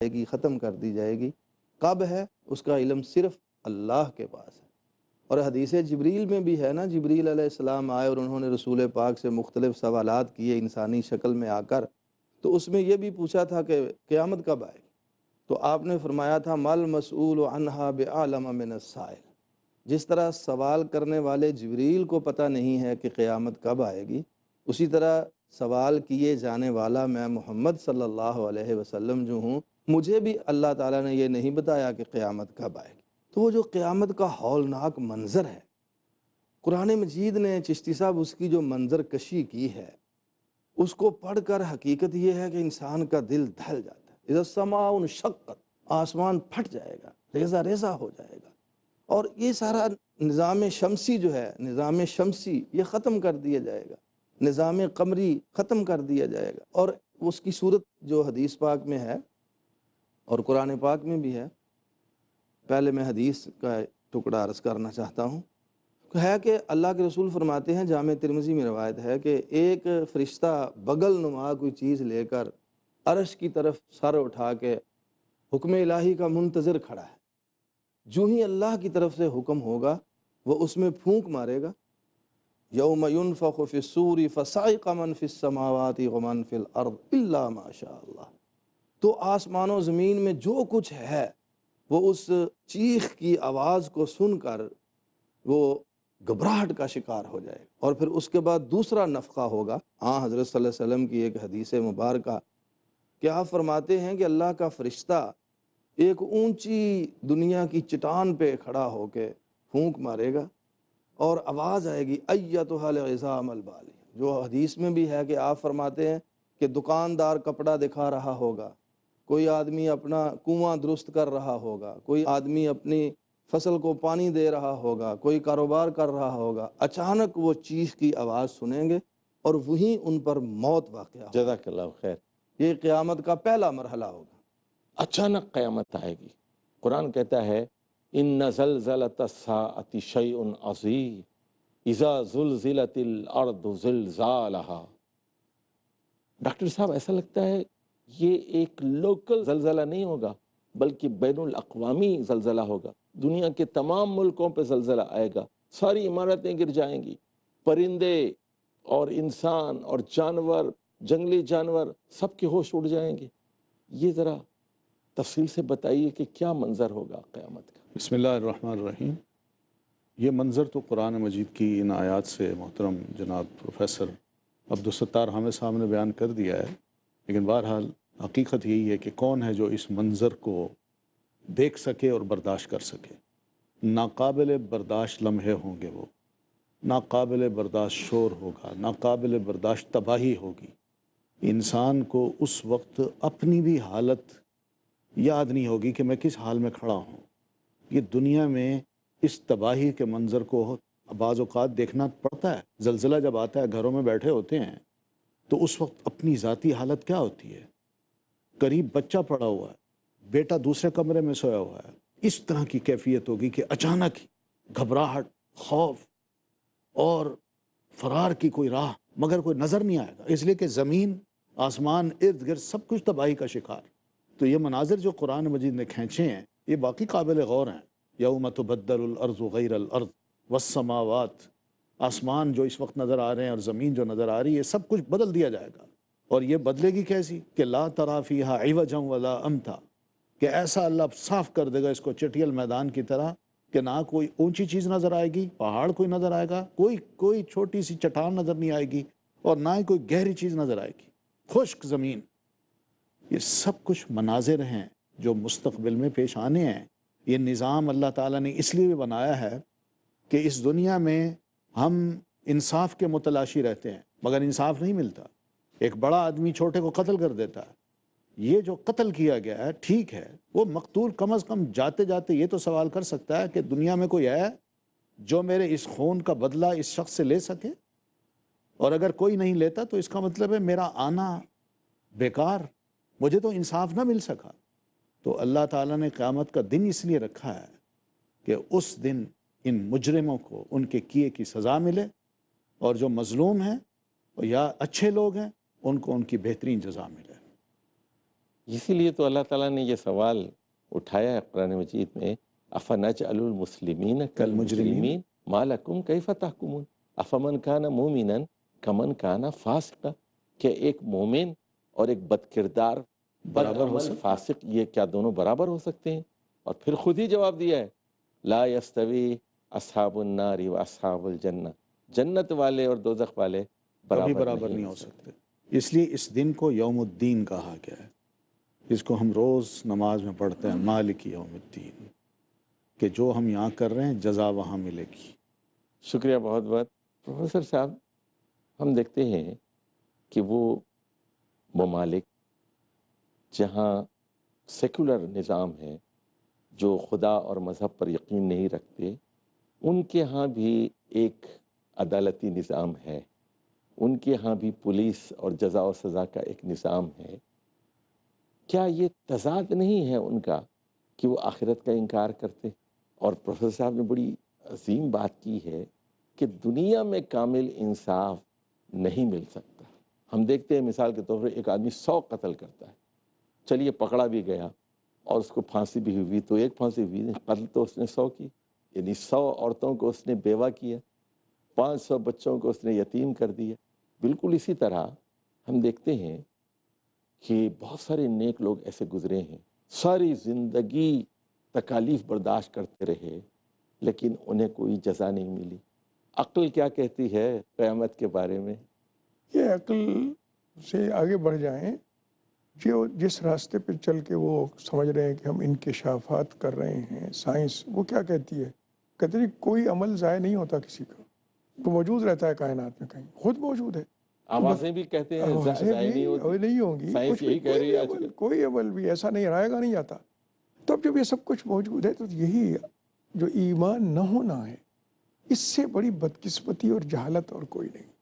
جائے گی، ختم کر دی جائے گی۔ کب ہے اس کا علم صرف اللہ کے پاس ہے۔ اور حدیث جبریل میں بھی ہے نا، جبریل علیہ السلام آئے اور انہوں نے رسول پاک سے مختلف سوالات کیے انسانی شکل میں آ کر، تو اس میں یہ بھی پوچھا تھا کہ قیامت کب آئے گی؟ تو آپ نے فرمایا تھا مل مسئول عنہا بعلم من السائل۔ جس طرح سوال کرنے والے جبریل کو پتہ نہیں ہے کہ قیامت کب آئے گی، اسی طرح سوال کیے جانے والا میں محمد صلی اللہ علیہ وسلم جو ہوں، مجھے بھی اللہ تعالیٰ نے یہ نہیں بتایا کہ قیامت کب آئے گی۔ تو وہ جو قیامت کا ہولناک منظر ہے، قرآن مجید نے چشتی صاحب اس کی جو منظر کشی کی ہے، اس کو پڑھ کر حقیقت یہ ہے کہ انسان کا دل دہل جاتا ہے۔ اذا السماء انشقت، آسمان پھٹ جائے گا، ریزہ ریزہ ہو جائے گا، اور یہ سارا نظام شمسی جو ہے، نظام شمسی یہ ختم کر دیا جائے گا، نظام قمری ختم کر دیا جائے گا۔ اور اس کی صورت جو حدیث پاک میں ہے اور قرآن پاک میں بھی ہے، پہلے میں حدیث کا ٹکڑا عرض کرنا چاہتا ہوں، ہے کہ اللہ کے رسول فرماتے ہیں، جامع ترمذی میں روایت ہے کہ ایک فرشتہ بغل نما کوئی چیز لے کر عرش کی طرف سر اٹھا کے حکم الہی کا منتظر کھڑا ہے۔ جو ہی اللہ کی طرف سے حکم ہوگا وہ اس میں پھونک مارے گا، یوم ینفخ فی الصور فصعق من فی السماوات ومن فی الارض الا ما شاء اللہ۔ تو آسمان و زمین میں جو کچھ ہے وہ اس چیخ کی آواز کو سن کر وہ گھبراہٹ کا شکار ہو جائے، اور پھر اس کے بعد دوسرا نفخہ ہوگا۔ حضرت صلی اللہ علیہ وسلم کی ایک حدیث مبارکہ کہ آپ فرماتے ہیں کہ اللہ کا فرشتہ ایک اونچی دنیا کی چٹان پہ کھڑا ہو کے پھونک مارے گا، اور آواز آئے گی ایتھا العظام البالیہ، جو حدیث میں بھی ہے کہ آپ فرماتے ہیں کہ دکاندار کپڑا دکھا رہا ہوگا، کوئی آدمی اپنا کنواں درست کر رہا ہوگا، کوئی آدمی اپنی فصل کو پانی دے رہا ہوگا، کوئی کاروبار کر رہا ہوگا، اچانک وہ چیخ کی آواز سنیں گے اور وہیں ان پر موت واقع ہوگی۔ جزاک اللہ خیر۔ یہ قیامت کا پہلا مرحلہ ہوگا۔ اچانک قیامت آئے گی۔ قرآن کہتا ہے ان زلزلۃ الساعۃ شیء عظیم اذا زلزلت الارض زلزالها۔ ڈاکٹر صاحب ایسا لگتا ہے یہ ایک لوکل زلزلہ نہیں ہوگا بلکہ بین الاقوامی زلزلہ ہوگا، دنیا کے تمام ملکوں پہ زلزلہ آئے گا، ساری عمارتیں گر جائیں گی، پرندے اور انسان اور جانور، جنگلی جانور سب کے ہوش اڑ جائیں گے۔ یہ ذرا تفصیل سے بتائیے کہ کیا منظر ہوگا قیامت کا۔ بسم اللہ الرحمن الرحیم۔ یہ منظر تو قرآن مجید کی ان آیات سے محترم جناب پروفیسر عبدالستار حامد صاحب نے بیان کر دیا ہے، لیکن بہرحال حقیقت یہی ہے کہ کون ہے جو اس منظر کو دیکھ سکے اور برداشت کر سکے۔ ناقابل برداشت لمحے ہوں گے، وہ ناقابل برداشت شور ہوگا، ناقابل برداشت تباہی ہوگی۔ انسان کو اس وقت اپنی بھی حالت یاد نہیں ہوگی کہ میں کس حال میں کھڑا ہوں۔ یہ دنیا میں اس تباہی کے منظر کو بعض اوقات دیکھنا پڑتا ہے۔ زلزلہ جب آتا ہے، گھروں میں بیٹھے ہوتے ہیں تو اس وقت اپنی ذاتی حالت کیا ہوتی ہے؟ قریب بچہ پڑا ہوا ہے، بیٹا دوسرے کمرے میں سویا ہوا ہے، اس طرح کی کیفیت ہوگی کہ اچانک گھبراہٹ، خوف اور فرار کی کوئی راہ مگر کوئی نظر نہیں آئے گا، اس لیے کہ زمین، آسمان، ارد گرد سب کچھ تباہی کا شکار۔ تو یہ مناظر جو قرآن مجید نے کھینچے ہیں یہ باقی قابل غور ہیں۔ یوم تبدل الارض غیر الارض والسماوات، آسمان جو اس وقت نظر آ رہے ہیں اور زمین جو نظر آ رہی ہے سب کچھ بدل دیا جائے گا، اور یہ بدلے گی کیسی کہ لا تری فیہا عوجا ولا امتا، کہ ایسا اللہ صاف کر دے گا اس کو چٹیل میدان کی طرح کہ نہ کوئی اونچی چیز نظر آئے گی، پہاڑ کوئی نظر آئے گا، کوئی چھوٹی سی چٹان نظر نہیں آئے گی، اور نہ ہی کوئی گہری چیز نظر آئے گی، خشک زمین۔ یہ سب کچھ مناظر ہیں جو مستقبل میں پیش آنے ہیں۔ یہ نظام اللہ تعالیٰ نے اس لیے بھی بنایا ہے کہ اس دنیا میں ہم انصاف کے متلاشی رہتے ہیں مگر انصاف نہیں ملتا۔ ایک بڑا آدمی چھوٹے کو قتل کر دیتا ہے، یہ جو قتل کیا گیا ہے ٹھیک ہے، وہ مقتول کم از کم جاتے جاتے یہ تو سوال کر سکتا ہے کہ دنیا میں کوئی ہے جو میرے اس خون کا بدلہ اس شخص سے لے سکے، اور اگر کوئی نہیں لیتا تو اس کا مطلب ہے میرا آنا بیکار، مجھے تو انصاف نہ مل سکا۔ تو اللہ تعالیٰ نے قیامت کا دن اس لیے رکھا ہے کہ اس دن ان مجرموں کو ان کے کیے کی سزا ملے، اور جو مظلوم ہیں یا اچھے لوگ ہیں ان کو ان کی بہترین جزا ملے۔ اسی لیے تو اللہ تعالیٰ نے یہ سوال اٹھایا ہے قرآن مجید میں، افنجعل المسلمین کالمجرمین ما لکم کیف تحکمون افمن کان مومنا کمن کان فاسقا، کہ ایک مومن اور ایک بد کردار برابر ہو بدعمل سکتے؟ فاسق یہ کیا دونوں برابر ہو سکتے ہیں؟ اور پھر خود ہی جواب دیا ہے، لا یستوی اصحاب النار و اصحاب الجنہ، جنت والے اور دوزخ والے کبھی برابر برابر نہیں ہو سکتے۔ اس لیے اس دن کو یوم الدین کہا گیا ہے، جس کو ہم روز نماز میں پڑھتے ہیں، مالک یوم الدین، کہ جو ہم یہاں کر رہے ہیں جزا وہاں ملے گی۔ شکریہ بہت بہت پروفیسر صاحب۔ ہم دیکھتے ہیں کہ وہ ممالک جہاں سیکولر نظام ہے، جو خدا اور مذہب پر یقین نہیں رکھتے، ان کے ہاں بھی ایک عدالتی نظام ہے، ان کے ہاں بھی پولیس اور جزا و سزا کا ایک نظام ہے۔ کیا یہ تضاد نہیں ہے ان کا کہ وہ آخرت کا انکار کرتے؟ اور پروفیسر صاحب نے بڑی عظیم بات کی ہے کہ دنیا میں کامل انصاف نہیں مل سکتا۔ ہم دیکھتے ہیں مثال کے طور پر ایک آدمی 100 قتل کرتا ہے، چلیے پکڑا بھی گیا اور اس کو پھانسی بھی ہوئی، تو ایک پھانسی ہوئی، قتل تو اس نے 100 کی، یعنی 100 عورتوں کو اس نے بیوہ کیا، 500 بچوں کو اس نے یتیم کر دیا۔ بالکل اسی طرح ہم دیکھتے ہیں کہ بہت سارے نیک لوگ ایسے گزرے ہیں، ساری زندگی تکالیف برداشت کرتے رہے لیکن انہیں کوئی جزا نہیں ملی۔ عقل کیا کہتی ہے قیامت کے بارے میں؟ یہ عقل سے آگے بڑھ جائیں، جو جس راستے پہ چل کے وہ سمجھ رہے ہیں کہ ہم انکشافات کر رہے ہیں، سائنس وہ کیا کہتی ہے؟ کہتے ہیں کوئی عمل ضائع نہیں ہوتا کسی کا، وہ موجود رہتا ہے کائنات میں، کہیں خود موجود ہے۔ آوازیں بھی کہتے ہیں آوازیں ضائع بھی نہیں ہوتی، نہیں ہوں گی، سائنس کچھ بھی، یہی کہہ رہی ہے آج کل۔ کوئی عمل بھی ایسا نہیں رہے گا، نہیں آتا۔ تو اب جب یہ سب کچھ موجود ہے تو یہی جو ایمان نہ ہونا ہے، اس سے بڑی بدقسمتی اور جہالت اور کوئی نہیں۔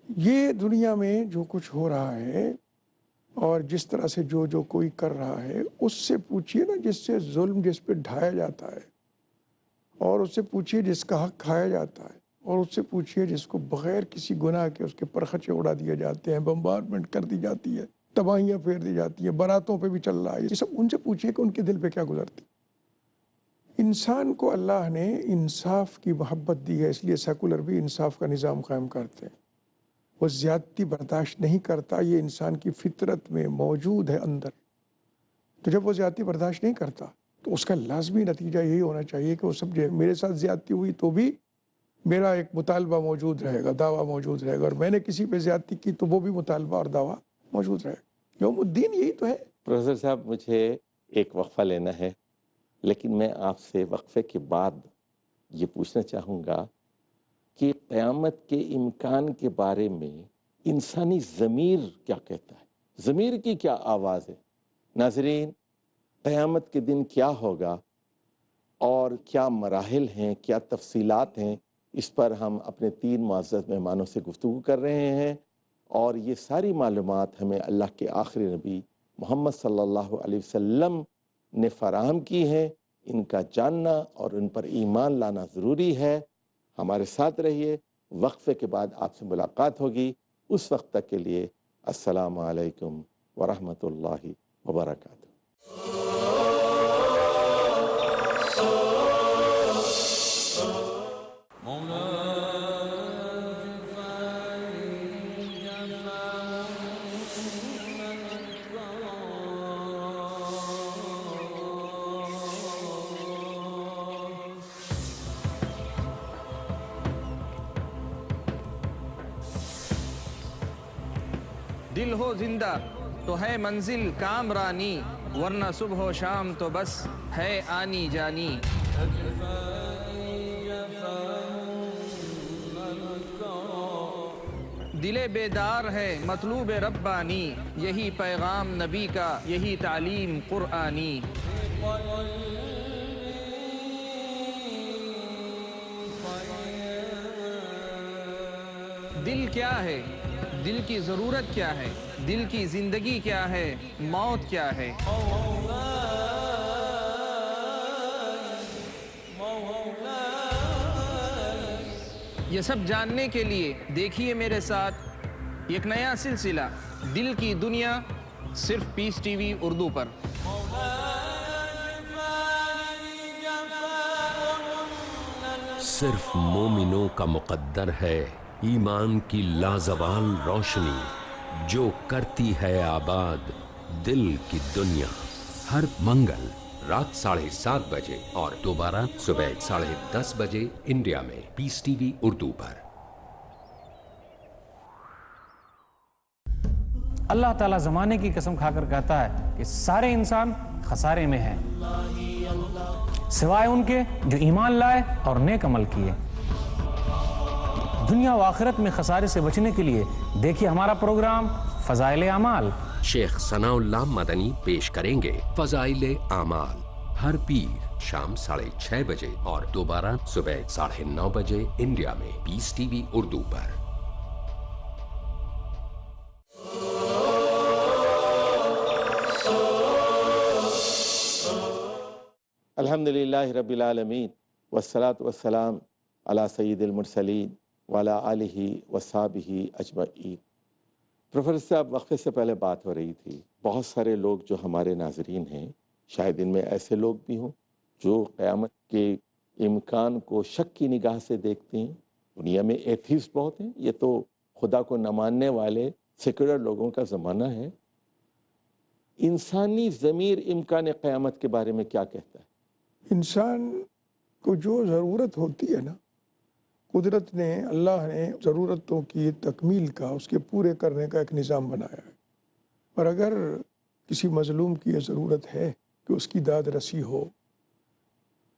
یہ دنیا میں جو کچھ ہو رہا ہے اور جس طرح سے جو کوئی کر رہا ہے، اس سے پوچھئے نا جس سے ظلم جس پہ ڈھایا جاتا ہے، اور اس سے پوچھئے جس کا حق کھایا جاتا ہے، اور اس سے پوچھئے جس کو بغیر کسی گناہ کے اس کے پرخچے اڑا دیے جاتے ہیں، بمبارمنٹ کر دی جاتی ہے، تباہیاں پھیر دی جاتی ہیں، باراتوں پہ بھی چل رہا ہے، یہ سب ان سے پوچھئے کہ ان کے دل پہ کیا گزرتی۔ انسان کو اللہ نے انصاف کی محبت دی ہے، اس لیے سیکولر بھی انصاف کا نظام قائم کرتے ہیں۔ وہ زیادتی برداشت نہیں کرتا، یہ انسان کی فطرت میں موجود ہے اندر۔ تو جب وہ زیادتی برداشت نہیں کرتا تو اس کا لازمی نتیجہ یہی ہونا چاہیے کہ وہ سمجھے میرے ساتھ زیادتی ہوئی تو بھی میرا ایک مطالبہ موجود رہے گا، دعویٰ موجود رہے گا، اور میں نے کسی پہ زیادتی کی تو وہ بھی مطالبہ اور دعویٰ موجود رہے گا۔ یوم الدین یہی تو ہے۔ پروفیسر صاحب مجھے ایک وقفہ لینا ہے، لیکن میں آپ سے وقفے کے بعد یہ پوچھنا چاہوں گا کہ قیامت کے امکان کے بارے میں انسانی ضمیر کیا کہتا ہے؟ ضمیر کی کیا آواز ہے؟ ناظرین، قیامت کے دن کیا ہوگا اور کیا مراحل ہیں، کیا تفصیلات ہیں، اس پر ہم اپنے 3 معزز مہمانوں سے گفتگو کر رہے ہیں، اور یہ ساری معلومات ہمیں اللہ کے آخری نبی محمد صلی اللہ علیہ وسلم نے فراہم کی ہیں۔ ان کا جاننا اور ان پر ایمان لانا ضروری ہے۔ ہمارے ساتھ رہیے، وقفے کے بعد آپ سے ملاقات ہوگی۔ اس وقت تک کے لیے السلام علیکم ورحمۃ اللہ وبرکاتہ۔ دل ہو زندہ تو ہے منزل کامرانی، ورنہ صبح و شام تو بس ہے آنی جانی۔ دل بیدار ہے مطلوب ربانی، یہی پیغام نبی کا، یہی تعلیم قرآنی۔ دل کیا ہے؟ دل کی ضرورت کیا ہے؟ دل کی زندگی کیا ہے؟ موت کیا ہے؟ یہ سب جاننے کے لیے دیکھیے میرے ساتھ ایک نیا سلسلہ، دل کی دنیا صرف پیس ٹی وی اردو پر۔ صرف مومنوں کا مقدر ہے ایمان کی لازوال روشنی، جو کرتی ہے آباد دل کی دنیا۔ ہر منگل رات 7:30 بجے اور دوبارہ صبح 10:30 بجے انڈیا میں پیس ٹی وی اردو پر۔ اللہ تعالیٰ زمانے کی قسم کھا کر کہتا ہے کہ سارے انسان خسارے میں ہیں سوائے ان کے جو ایمان لائے اور نیک عمل کیے۔ دنیا و آخرت میں خسارے سے بچنے کے لیے دیکھیے ہمارا پروگرام فضائل اعمال۔ شیخ ثناء اللہ مدنی پیش کریں گے فضائل اعمال، ہر پیر شام 6:30 بجے اور دوبارہ صبح 9:30 بجے انڈیا میں پیس ٹی وی اردو پر۔ الحمدللہ رب العالمین والصلاة والسلام علی سید المرسلین وعلی آلہ وصحبہ اجمعین۔ پروفیسر صاحب، وقفے سے پہلے بات ہو رہی تھی، بہت سارے لوگ جو ہمارے ناظرین ہیں، شاید ان میں ایسے لوگ بھی ہوں جو قیامت کے امکان کو شک کی نگاہ سے دیکھتے ہیں۔ دنیا میں ایتھیسٹ بہت ہیں، یہ تو خدا کو نہ ماننے والے سیکولر لوگوں کا زمانہ ہے۔ انسانی ضمیر امکان قیامت کے بارے میں کیا کہتا ہے؟ انسان کو جو ضرورت ہوتی ہے نا، قدرت نے، اللہ نے ضرورتوں کی تکمیل کا، اس کے پورے کرنے کا ایک نظام بنایا ہے۔ اور اگر کسی مظلوم کی یہ ضرورت ہے کہ اس کی داد رسی ہو،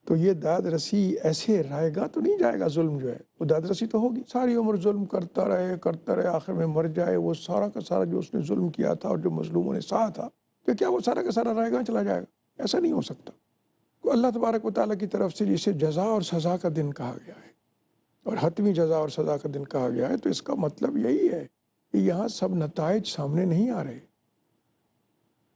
تو یہ داد رسی ایسے رائے گا تو نہیں جائے گا، ظلم جو ہے وہ داد رسی تو ہوگی۔ ساری عمر ظلم کرتا رہے، آخر میں مر جائے، وہ سارا کا سارا جو اس نے ظلم کیا تھا اور جو مظلوموں نے سہا تھا، کہ کیا وہ سارا کا سارا رائے گا چلا جائے گا؟ ایسا نہیں ہو سکتا۔ تو اللہ تبارک و تعالیٰ کی طرف سے جسے جزا اور سزا کا دن کہا گیا ہے، اور حتمی جزا اور سزا کا دن کہا گیا ہے، تو اس کا مطلب یہی ہے کہ یہاں سب نتائج سامنے نہیں آ رہے۔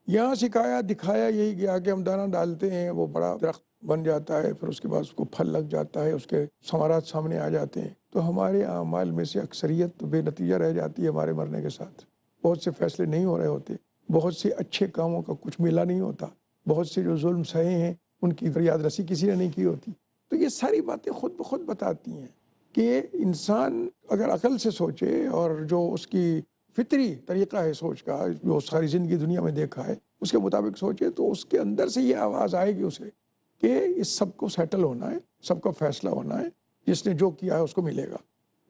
یہاں سکھایا دکھایا یہی گیا کہ ہم دانہ ڈالتے ہیں، وہ بڑا درخت بن جاتا ہے، پھر اس کے بعد اس کو پھل لگ جاتا ہے، اس کے ثمرات سامنے آ جاتے ہیں۔ تو ہمارے اعمال میں سے اکثریت تو بے نتیجہ رہ جاتی ہے ہمارے مرنے کے ساتھ۔ بہت سے فیصلے نہیں ہو رہے ہوتے، بہت سے اچھے کاموں کا کچھ ملا نہیں ہوتا، بہت سے جو ظلم سہے ہیں ان کی فریاد رسی کسی نے نہیں کی ہوتی۔ تو یہ ساری باتیں خود بخود بتاتی ہیں کہ انسان اگر عقل سے سوچے اور جو اس کی فطری طریقہ ہے سوچ کا، جو ساری زندگی دنیا میں دیکھا ہے، اس کے مطابق سوچے، تو اس کے اندر سے یہ آواز آئے گی اسے کہ اس سب کو سیٹل ہونا ہے، سب کا فیصلہ ہونا ہے، جس نے جو کیا ہے اس کو ملے گا۔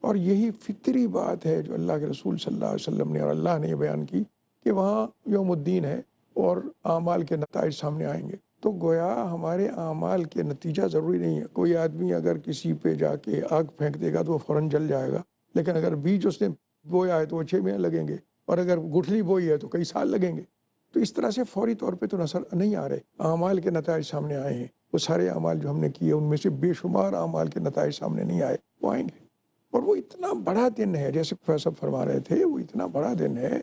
اور یہی فطری بات ہے جو اللہ کے رسول صلی اللہ علیہ وسلم نے اور اللہ نے یہ بیان کی کہ وہاں یوم الدین ہے اور اعمال کے نتائج سامنے آئیں گے۔ تو گویا ہمارے اعمال کے نتیجہ ضروری نہیں ہے۔ کوئی آدمی اگر کسی پہ جا کے آگ پھینک دے گا تو وہ فوراً جل جائے گا، لیکن اگر بیج اس نے بویا ہے تو وہ 6 مہینے لگیں گے، اور اگر گٹھلی بوئی ہے تو کئی سال لگیں گے۔ تو اس طرح سے فوری طور پہ تو نظر نہیں آ رہے، اعمال کے نتائج سامنے آئے ہیں۔ وہ سارے اعمال جو ہم نے کیے ان میں سے بے شمار اعمال کے نتائج سامنے نہیں آئے، وہ آئیں گے۔ اور وہ اتنا بڑا دن ہے، جیسے پروفیسر فرما رہے تھے، وہ اتنا بڑا دن ہے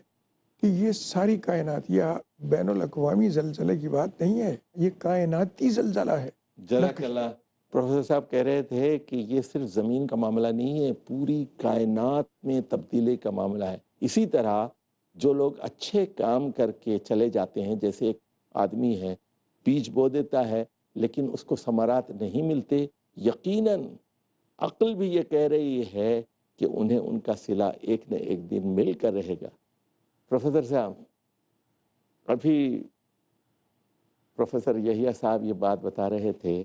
کہ یہ ساری کائنات، یا بین الاقوامی زلزلے کی بات نہیں ہے، یہ کائناتی زلزلہ ہے۔ جزاک اللہ۔ پروفیسر صاحب کہہ رہے تھے کہ یہ صرف زمین کا معاملہ نہیں ہے، پوری کائنات میں تبدیلی کا معاملہ ہے۔ اسی طرح جو لوگ اچھے کام کر کے چلے جاتے ہیں، جیسے ایک آدمی ہے بیج بو دیتا ہے لیکن اس کو ثمرات نہیں ملتے، یقیناً عقل بھی یہ کہہ رہی ہے کہ انہیں ان کا صلہ ایک نہ ایک دن مل کر رہے گا۔ پروفیسر صاحب، ابھی پروفیسر یحییٰ صاحب یہ بات بتا رہے تھے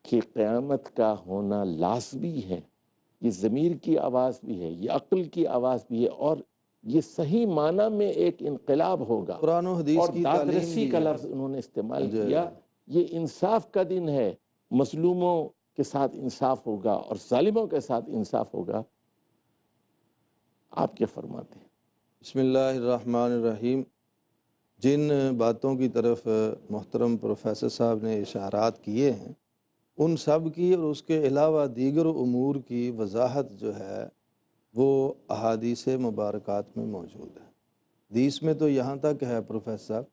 کہ قیامت کا ہونا لازمی ہے، یہ ضمیر کی آواز بھی ہے، یہ عقل کی آواز بھی ہے، اور یہ صحیح معنی میں ایک انقلاب ہوگا۔ قرآن و حدیث اور کی داد تعلیم رسی بھی کا ہے۔ لفظ انہوں نے استعمال کیا۔ یہ انصاف کا دن ہے، مظلوموں کے ساتھ انصاف ہوگا اور ظالموں کے ساتھ انصاف ہوگا۔ آپ کیا فرماتے ہیں؟ بسم اللہ الرحمن الرحیم۔ جن باتوں کی طرف محترم پروفیسر صاحب نے اشارات کیے ہیں، ان سب کی اور اس کے علاوہ دیگر امور کی وضاحت جو ہے وہ احادیث مبارکات میں موجود ہے۔ حدیث میں تو یہاں تک ہے پروفیسر صاحب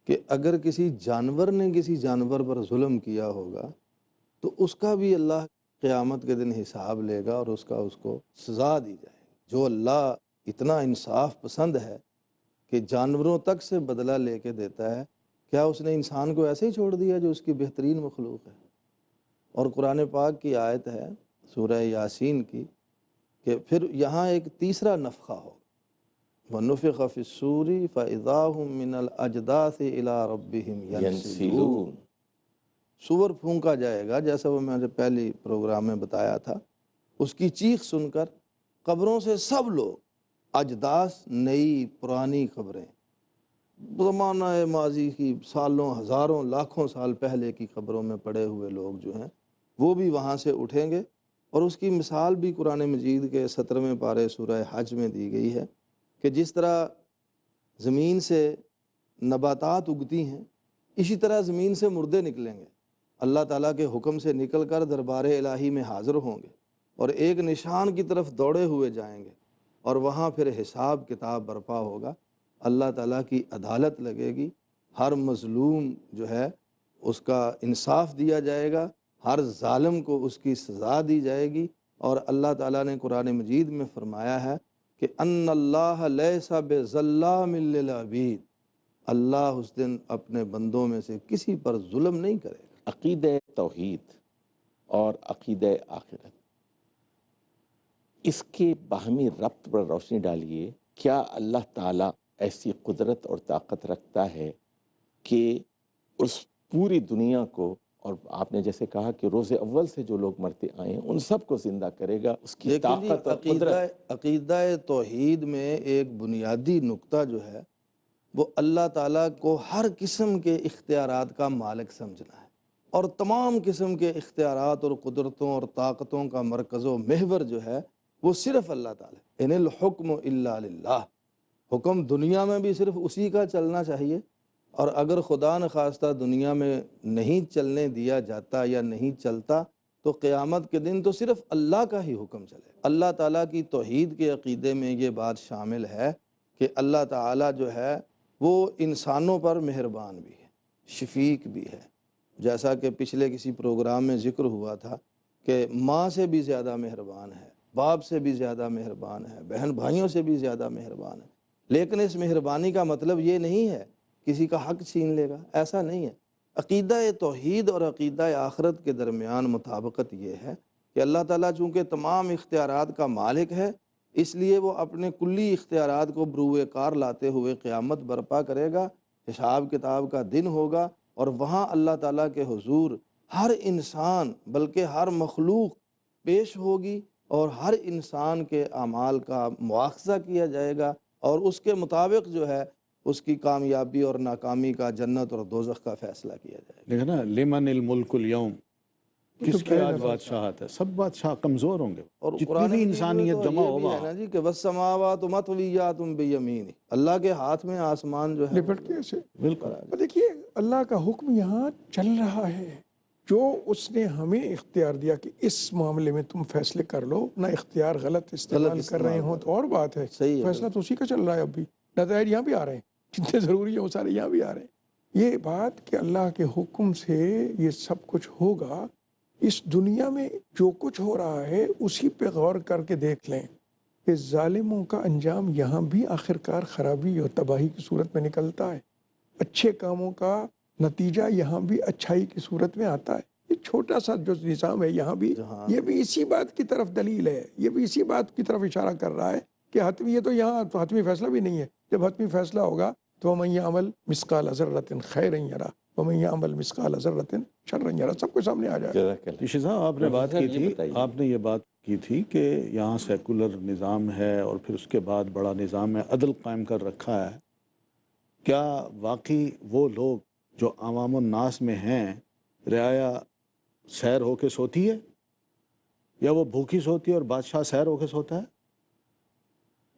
کہ اگر کسی جانور نے کسی جانور پر ظلم کیا ہوگا تو اس کا بھی اللہ قیامت کے دن حساب لے گا اور اس کو سزا دی جائے گی۔ جو اللہ اتنا انصاف پسند ہے کہ جانوروں تک سے بدلہ لے کے دیتا ہے، کیا اس نے انسان کو ایسے ہی چھوڑ دیا جو اس کی بہترین مخلوق ہے؟ اور قرآن پاک کی آیت ہے سورہ یاسین کی کہ پھر یہاں ایک تیسرا نفخہ ہو، وَنُفِخَ فِي الصُّورِ فَإِذَا هُم مِّنَ الْأَجْدَاثِ إِلَىٰ رَبِّهِمْ يَنسِلُونَ، سور پھونکا جائے گا، جیسا وہ میں نے پہلی پروگرام میں بتایا تھا، اس کی چیخ سن کر قبروں سے سب لوگ، اجداث نئی پرانی قبریں، زمانہ ماضی کی سالوں ہزاروں لاکھوں سال پہلے کی قبروں میں پڑے ہوئے لوگ جو ہیں وہ بھی وہاں سے اٹھیں گے، اور اس کی مثال بھی قرآن مجید کے 17ویں پارے سورہ حج میں دی گئی ہے کہ جس طرح زمین سے نباتات اگتی ہیں اسی طرح زمین سے مردے نکلیں گے، اللہ تعالیٰ کے حکم سے نکل کر دربار الہی میں حاضر ہوں گے اور ایک نشان کی طرف دوڑے ہوئے جائیں گے، اور وہاں پھر حساب کتاب برپا ہوگا، اللہ تعالیٰ کی عدالت لگے گی، ہر مظلوم جو ہے اس کا انصاف دیا جائے گا، ہر ظالم کو اس کی سزا دی جائے گی۔ اور اللہ تعالیٰ نے قرآن مجید میں فرمایا ہے کہ ان اللہ لیس بظلام للعبید، اللہ اس دن اپنے بندوں میں سے کسی پر ظلم نہیں کرے گا۔ عقیدہ توحید اور عقیدہ آخرت، اس کے باہمی ربط پر روشنی ڈالیے۔ کیا اللہ تعالیٰ ایسی قدرت اور طاقت رکھتا ہے کہ اس پوری دنیا کو، اور آپ نے جیسے کہا کہ روز اول سے جو لوگ مرتے آئے ہیں ان سب کو زندہ کرے گا؟ اس کی لیکن طاقت اور قدرت۔ عقیدہ توحید میں ایک بنیادی نقطہ جو ہے وہ اللہ تعالیٰ کو ہر قسم کے اختیارات کا مالک سمجھنا ہے، اور تمام قسم کے اختیارات اور قدرتوں اور طاقتوں کا مرکز و محور جو ہے وہ صرف اللہ تعالیٰ ہے۔ ان الحکم الا للہ، حکم دنیا میں بھی صرف اسی کا چلنا چاہیے، اور اگر خدا نخواستہ دنیا میں نہیں چلنے دیا جاتا یا نہیں چلتا تو قیامت کے دن تو صرف اللہ کا ہی حکم چلے۔ اللہ تعالیٰ کی توحید کے عقیدے میں یہ بات شامل ہے کہ اللہ تعالیٰ جو ہے وہ انسانوں پر مہربان بھی ہے، شفیق بھی ہے، جیسا کہ پچھلے کسی پروگرام میں ذکر ہوا تھا کہ ماں سے بھی زیادہ مہربان ہے، باپ سے بھی زیادہ مہربان ہے، بہن بھائیوں سے بھی زیادہ مہربان ہے۔ لیکن اس مہربانی کا مطلب یہ نہیں ہے کسی کا حق چھین لے گا، ایسا نہیں ہے۔ عقیدہ توحید اور عقیدہ آخرت کے درمیان مطابقت یہ ہے کہ اللہ تعالیٰ چونکہ تمام اختیارات کا مالک ہے، اس لیے وہ اپنے کلی اختیارات کو بروئے کار لاتے ہوئے قیامت برپا کرے گا، حساب کتاب کا دن ہوگا، اور وہاں اللہ تعالیٰ کے حضور ہر انسان بلکہ ہر مخلوق پیش ہوگی، اور ہر انسان کے اعمال کا مواخذہ کیا جائے گا، اور اس کے مطابق جو ہے اس کی کامیابی اور ناکامی کا، جنت اور دوزخ کا فیصلہ کیا جائے گا۔ دیکھنا لمن الملک اليوم، کس کی آج بادشاہت ہے؟ سب بادشاہ کمزور ہوں گے، اور جتنی قرآن بھی مجید میں انسانیت تو جمع یہ بھی ہے ہوگا۔ نا جی کہ والسماوات مطویات بیمینہ، اللہ کے ہاتھ میں آسمان جو ہے لپٹ کے ایسے۔ بالکل اور دیکھیے اللہ کا حکم یہاں چل رہا ہے، جو اس نے ہمیں اختیار دیا کہ اس معاملے میں تم فیصلے کر لو، نہ اختیار غلط استعمال کر رہے ہوں تو اور بات ہے، صحیح ہے، فیصلہ تو اسی کا چل رہا ہے۔ اب بھی نتائج یہاں بھی آ رہے ہیں، جتنے ضروری ہیں وہ سارے یہاں بھی آ رہے ہیں۔ یہ بات کہ اللہ کے حکم سے یہ سب کچھ ہوگا، اس دنیا میں جو کچھ ہو رہا ہے اسی پہ غور کر کے دیکھ لیں کہ ظالموں کا انجام یہاں بھی آخرکار خرابی اور تباہی کی صورت میں نکلتا ہے، اچھے کاموں کا نتیجہ یہاں بھی اچھائی کی صورت میں آتا ہے۔ یہ چھوٹا سا جو نظام ہے یہاں بھی، یہ بھی اسی بات کی طرف دلیل ہے، یہ بھی اسی بات کی طرف اشارہ کر رہا ہے کہ حتمی، یہ تو یہاں تو حتمی فیصلہ بھی نہیں ہے۔ جب حتمی فیصلہ ہوگا تو وَمَن يَعْمَلْ مِثْقَالَ ذَرَّةٍ خَيْرًا يَرَهُ وَمَن يَعْمَلْ مِثْقَالَ ذَرَّةٍ شَرًّا يَرَهُ، سب کو سامنے آ جائے گا۔ جزاک اللہ۔ رشید صاحب آپ نے بات کی تھی، آپ نے یہ بات کی تھی کہ یہاں سیکولر نظام ہے اور پھر اس کے بعد بڑا نظام ہے، عدل قائم کر رکھا ہے۔ کیا واقعی وہ لوگ جو عوام الناس میں ہیں، رعایا سیر ہو کے سوتی ہے، یا وہ بھوکی سوتی ہے اور بادشاہ سیر ہو کے سوتا ہے؟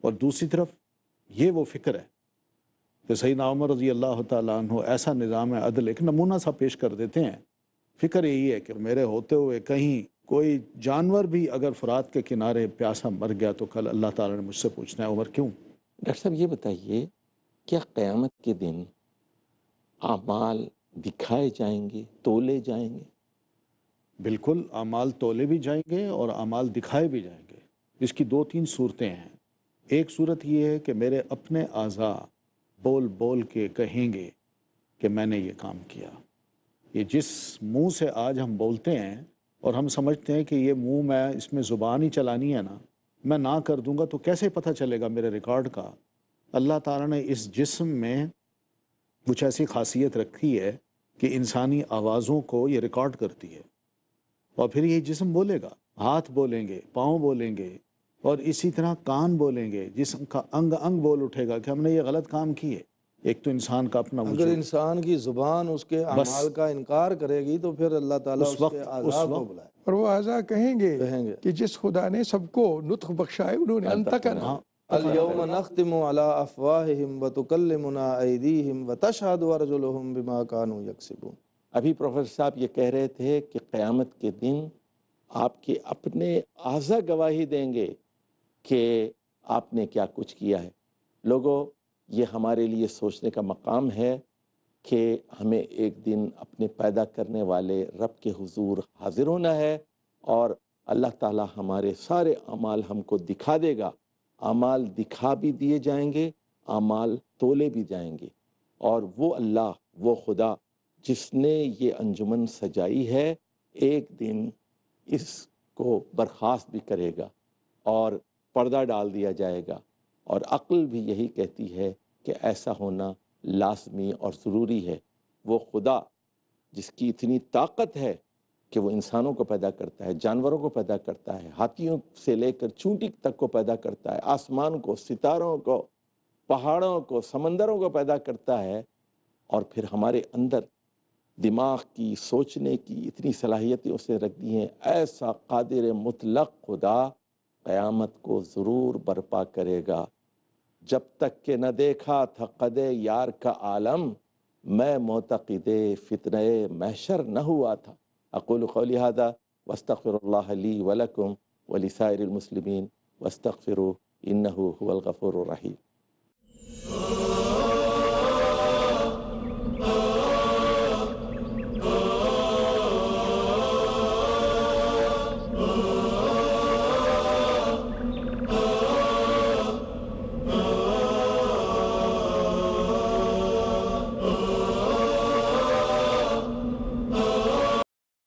اور دوسری طرف یہ وہ فکر ہے کہ سیدنا عمر رضی اللہ تعالیٰ عنہ ایسا نظام عدل ایک نمونہ سا پیش کر دیتے ہیں۔ فکر یہی ہے کہ میرے ہوتے ہوئے کہیں کوئی جانور بھی اگر فرات کے کنارے پیاسا مر گیا تو کل اللہ تعالیٰ نے مجھ سے پوچھنا ہے عمر کیوں؟ ڈاکٹر صاحب یہ بتائیے، کیا قیامت کے دن اعمال دکھائے جائیں گے، تولے جائیں گے؟ بالکل، اعمال تولے بھی جائیں گے اور اعمال دکھائے بھی جائیں گے۔ اس کی دو تین صورتیں ہیں۔ ایک صورت یہ ہے کہ میرے اپنے اعضاء بول بول کے کہیں گے کہ میں نے یہ کام کیا۔ یہ جس منہ سے آج ہم بولتے ہیں اور ہم سمجھتے ہیں کہ یہ منہ میں اس میں زبان ہی چلانی ہے نا، میں نہ کر دوں گا تو کیسے پتہ چلے گا میرے ریکارڈ کا۔ اللہ تعالیٰ نے اس جسم میں کچھ ایسی خاصیت رکھی ہے کہ انسانی آوازوں کو یہ ریکارڈ کرتی ہے، اور پھر یہ جسم بولے گا، ہاتھ بولیں گے، پاؤں بولیں گے، اور اسی طرح کان بولیں گے، جسم کا انگ انگ بول اٹھے گا کہ ہم نے یہ غلط کام کیے۔ ایک تو انسان کا اپنا اگر وجود، انسان کی زبان اس کے اعمال کا انکار کرے گی تو پھر اللہ تعالیٰ اس اس وقت کے اعضاء کو بلائے اور وہ اعضاء کہیں گے کہیں گے کہ جس خدا نے سب کو نطق بخشا ہے انہوں نے انتقنا، ہاں، اليوم نختم على افواہہم وتکلمنا ایدیہم وتشہد ارجلہم بما کانوا یکسبون۔ ابھی پروفیسر صاحب یہ کہہ رہے تھے کہ قیامت کے دن آپ کے اپنے اعضاء گواہی دیں گے کہ آپ نے کیا کچھ کیا ہے۔ لوگوں، یہ ہمارے لیے سوچنے کا مقام ہے کہ ہمیں ایک دن اپنے پیدا کرنے والے رب کے حضور حاضر ہونا ہے، اور اللہ تعالی ہمارے سارے اعمال ہم کو دکھا دے گا۔ اعمال دکھا بھی دیے جائیں گے، اعمال تولے بھی جائیں گے، اور وہ اللہ، وہ خدا جس نے یہ انجمن سجائی ہے، ایک دن اس کو برخاست بھی کرے گا اور پردہ ڈال دیا جائے گا۔ اور عقل بھی یہی کہتی ہے کہ ایسا ہونا لازمی اور ضروری ہے۔ وہ خدا جس کی اتنی طاقت ہے کہ وہ انسانوں کو پیدا کرتا ہے، جانوروں کو پیدا کرتا ہے، ہاتھیوں سے لے کر چونٹی تک کو پیدا کرتا ہے، آسمان کو، ستاروں کو، پہاڑوں کو، سمندروں کو پیدا کرتا ہے، اور پھر ہمارے اندر دماغ کی، سوچنے کی اتنی صلاحیتیں اس نے رکھ دی ہیں، ایسا قادر مطلق خدا قیامت کو ضرور برپا کرے گا۔ جب تک کہ نہ دیکھا تھا قد یار کا عالم، میں معتقد فتنہ محشر نہ ہوا تھا۔ اقول قولی ھذا واستغفر اللہ لی ولکم ولسائر المسلمین واستغفروہ انہ هو الغفور الرحیم۔